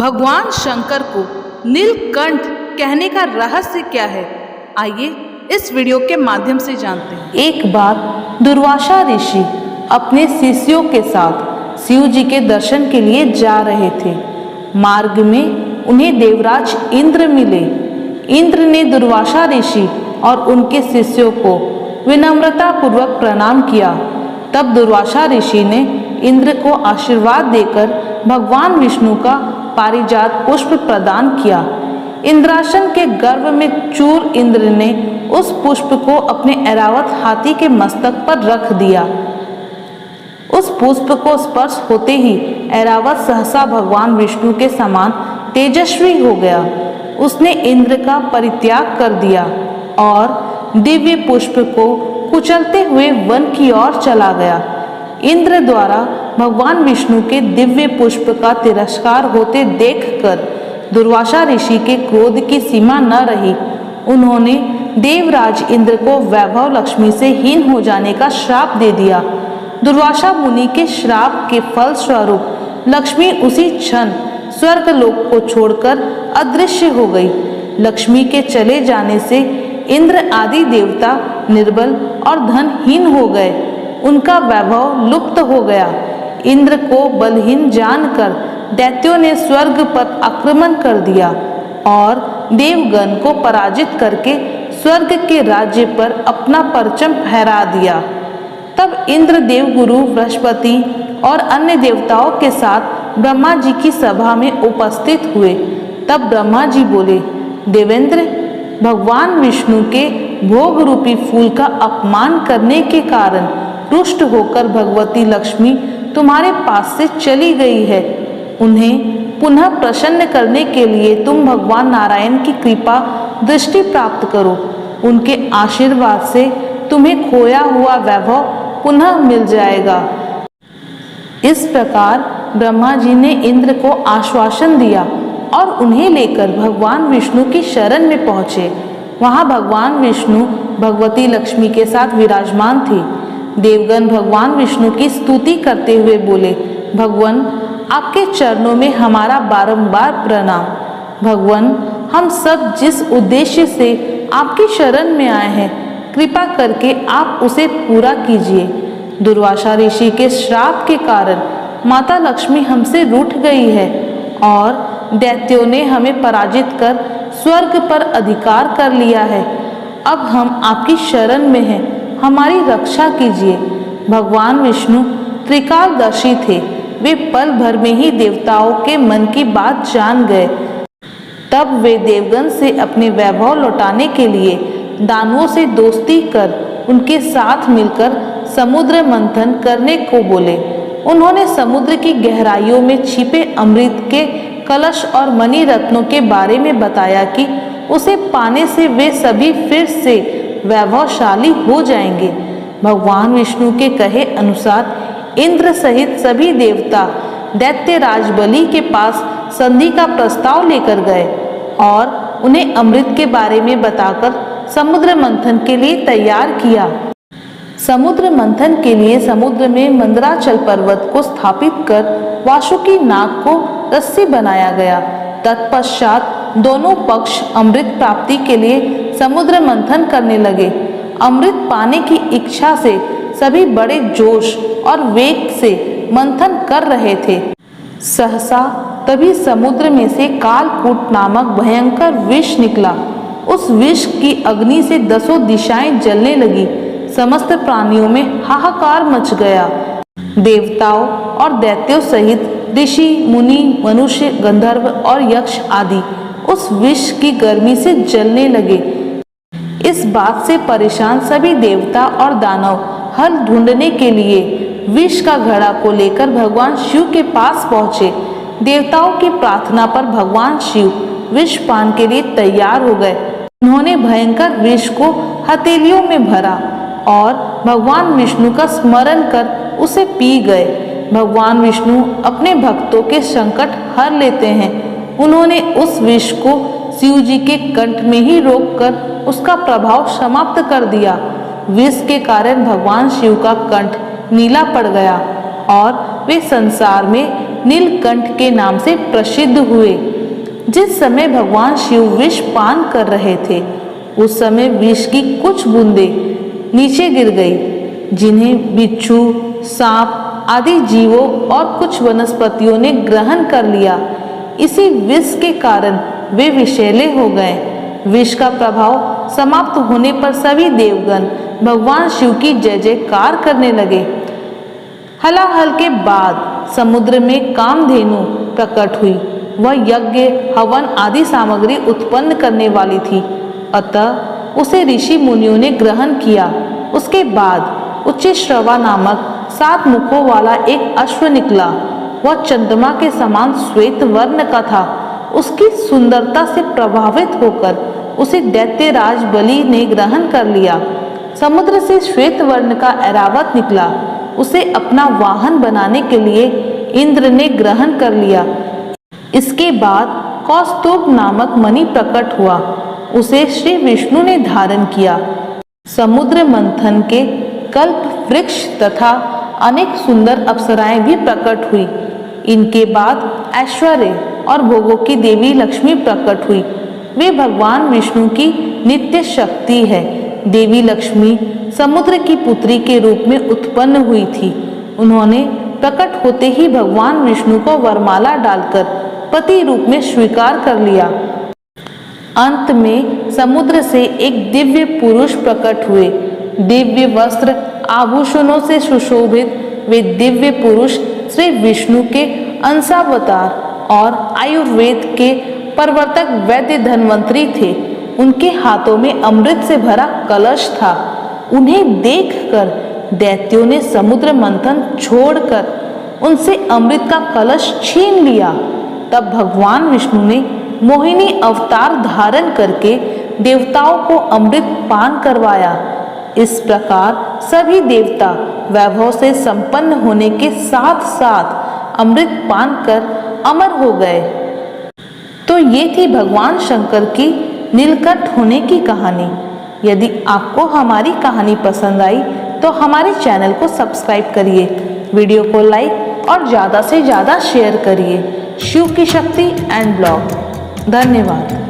भगवान शंकर को नीलकंठ कहने का रहस्य क्या है, आइए इस वीडियो के माध्यम से जानते हैं। एक बार दुर्वासा ऋषि अपने शिष्यों के साथ शिव जी के दर्शन के लिए जा रहे थे। मार्ग में उन्हें देवराज इंद्र मिले। इंद्र ने दुर्वासा ऋषि और उनके शिष्यों को विनम्रता पूर्वक प्रणाम किया। तब दुर्वासा ऋषि ने इंद्र को आशीर्वाद देकर भगवान विष्णु का पारिजात पुष्प प्रदान किया। इंद्रासन के गर्भ में चूर इंद्र ने उस पुष्प को अपने ऐरावत हाथी के मस्तक पर रख दिया। उस पुष्प को स्पर्श होते ही ऐरावत सहसा भगवान विष्णु के समान तेजस्वी हो गया। उसने इंद्र का परित्याग कर दिया और दिव्य पुष्प को कुचलते हुए वन की ओर चला गया। इंद्र द्वारा भगवान विष्णु के दिव्य पुष्प का तिरस्कार होते देखकर दुर्वासा ऋषि के क्रोध की सीमा न रही। उन्होंने देवराज इंद्र को वैभव लक्ष्मी से हीन हो जाने का श्राप दे दिया। दुर्वासा मुनि के श्राप के फल स्वरूप लक्ष्मी उसी क्षण स्वर्ग लोक को छोड़कर अदृश्य हो गई। लक्ष्मी के चले जाने से इंद्र आदि देवता निर्बल और धनहीन हो गए। उनका वैभव लुप्त हो गया। इंद्र को बलहीन जानकर दैत्यों ने स्वर्ग पर आक्रमण कर दिया और देवगण को पराजित करके स्वर्ग के राज्य पर अपना परचम फहरा दिया। तब इंद्र देवगुरु बृहस्पति और अन्य देवताओं के साथ ब्रह्मा जी की सभा में उपस्थित हुए। तब ब्रह्मा जी बोले, देवेंद्र, भगवान विष्णु के भोग रूपी फूल का अपमान करने के कारण रुष्ट होकर भगवती लक्ष्मी तुम्हारे पास से चली गई है। उन्हें पुनः प्रसन्न करने के लिए तुम भगवान नारायण की कृपा दृष्टि प्राप्त करो। उनके आशीर्वाद से तुम्हें खोया हुआ वैभव पुनः मिल जाएगा। इस प्रकार ब्रह्मा जी ने इंद्र को आश्वासन दिया और उन्हें लेकर भगवान विष्णु की शरण में पहुँचे। वहाँ भगवान विष्णु भगवती लक्ष्मी के साथ विराजमान थे। देवगण भगवान विष्णु की स्तुति करते हुए बोले, भगवान, आपके चरणों में हमारा बारंबार प्रणाम। भगवान, हम सब जिस उद्देश्य से आपकी शरण में आए हैं, कृपा करके आप उसे पूरा कीजिए। दुर्वासा ऋषि के श्राप के कारण माता लक्ष्मी हमसे रूठ गई है और दैत्यों ने हमें पराजित कर स्वर्ग पर अधिकार कर लिया है। अब हम आपकी शरण में हैं, हमारी रक्षा कीजिए। भगवान विष्णु त्रिकालदर्शी थे। वे पल भर में ही देवताओं के मन की बात जान गए। तब वे देवगण से अपने वैभव लौटाने के लिए दानवों से दोस्ती कर उनके साथ मिलकर समुद्र मंथन करने को बोले। उन्होंने समुद्र की गहराइयों में छिपे अमृत के कलश और मणि रत्नों के बारे में बताया कि उसे पाने से वे सभी फिर से वैभवशाली हो जाएंगे। भगवान विष्णु के कहे अनुसार इंद्र सहित सभी देवता दैत्यराज बलि के पास संधि का प्रस्ताव लेकर गए और उन्हें अमृत के बारे में बताकर समुद्र मंथन के लिए तैयार किया। समुद्र मंथन के लिए समुद्र में मंदराचल पर्वत को स्थापित कर वासुकी नाग को रस्सी बनाया गया। तत्पश्चात दोनों पक्ष अमृत प्राप्ति के लिए समुद्र मंथन करने लगे। अमृत पाने की इच्छा से सभी बड़े जोश और वेग से मंथन कर रहे थे। सहसा तभी समुद्र में से कालकूट नामक भयंकर विष निकला। उस विष की अग्नि से 10 दिशाएं जलने लगी। समस्त प्राणियों में हाहाकार मच गया। देवताओं और दैत्यों सहित ऋषि, मुनि, मनुष्य, गंधर्व और यक्ष आदि उस विष की गर्मी से जलने लगे। इस बात से परेशान सभी देवता और दानव हल ढूंढने के लिए विष का घड़ा को लेकर भगवान शिव के पास पहुंचे। देवताओं की प्रार्थना पर भगवान शिव विष पान के लिए तैयार हो गए। उन्होंने भयंकर विष को हथेलियों में भरा और भगवान विष्णु का स्मरण कर उसे पी गए। भगवान विष्णु अपने भक्तों के संकट हर लेते हैं। उन्होंने उस विष को शिव जी के कंठ में ही रोककर उसका प्रभाव समाप्त कर दिया। विष के कारण भगवान शिव का कंठ नीला पड़ गया और वे संसार में नीलकंठ के नाम से प्रसिद्ध हुए। जिस समय भगवान शिव विष पान कर रहे थे, उस समय विष की कुछ बूंदें नीचे गिर गई, जिन्हें बिच्छू, सांप आदि जीवों और कुछ वनस्पतियों ने ग्रहण कर लिया। इसी विष के कारण वे विषैले हो गए। विष का प्रभाव समाप्त होने पर सभी देवगण भगवान शिव की जय जयकार करने लगे। हलाहल के बाद समुद्र में कामधेनु प्रकट हुई। वह यज्ञ, हवन आदि सामग्री उत्पन्न करने वाली थी, अतः उसे ऋषि मुनियों ने ग्रहण किया। उसके बाद उच्चश्रवा नामक 7 मुखों वाला एक अश्व निकला। वह चंद्रमा के समान श्वेत वर्ण का था। उसकी सुंदरता से प्रभावित होकर उसे दैत्यराज बलि ने ग्रहण कर लिया। समुद्र से श्वेत वर्ण का ऐरावत निकला। उसे अपना वाहन बनाने के लिए इंद्र ने ग्रहण कर लिया। इसके बाद कौस्तुभ नामक मणि प्रकट हुआ। उसे श्री विष्णु ने धारण किया। समुद्र मंथन के कल्प वृक्ष तथा अनेक सुंदर अप्सराएं भी प्रकट हुई। इनके बाद ऐश्वर्य और भोगों की देवी लक्ष्मी प्रकट हुई। वे भगवान विष्णु की नित्य शक्ति है। देवी लक्ष्मी समुद्र की पुत्री के रूप में उत्पन्न हुई थी। उन्होंने प्रकट होते ही भगवान विष्णु को वरमाला डालकर पति रूप में स्वीकार कर लिया। अंत में समुद्र से एक दिव्य पुरुष प्रकट हुए। दिव्य वस्त्र आभूषणों से सुशोभित वे दिव्य पुरुष श्री विष्णु के अंशावतार और आयुर्वेद के प्रवर्तक वैद्य धन्वंतरी थे। उनके हाथों में अमृत से भरा कलश था। उन्हें देखकर दैत्यों ने समुद्र मंथन छोड़कर उनसे अमृत का कलश छीन लिया। तब भगवान विष्णु ने मोहिनी अवतार धारण करके देवताओं को अमृत पान करवाया। इस प्रकार सभी देवता वैभव से संपन्न होने के साथ साथ अमृत पान कर अमर हो गए। तो ये थी भगवान शंकर की नीलकंठ होने की कहानी। यदि आपको हमारी कहानी पसंद आई तो हमारे चैनल को सब्सक्राइब करिए, वीडियो को लाइक और ज़्यादा से ज़्यादा शेयर करिए। शिव की शक्ति एंड ब्लॉग। धन्यवाद।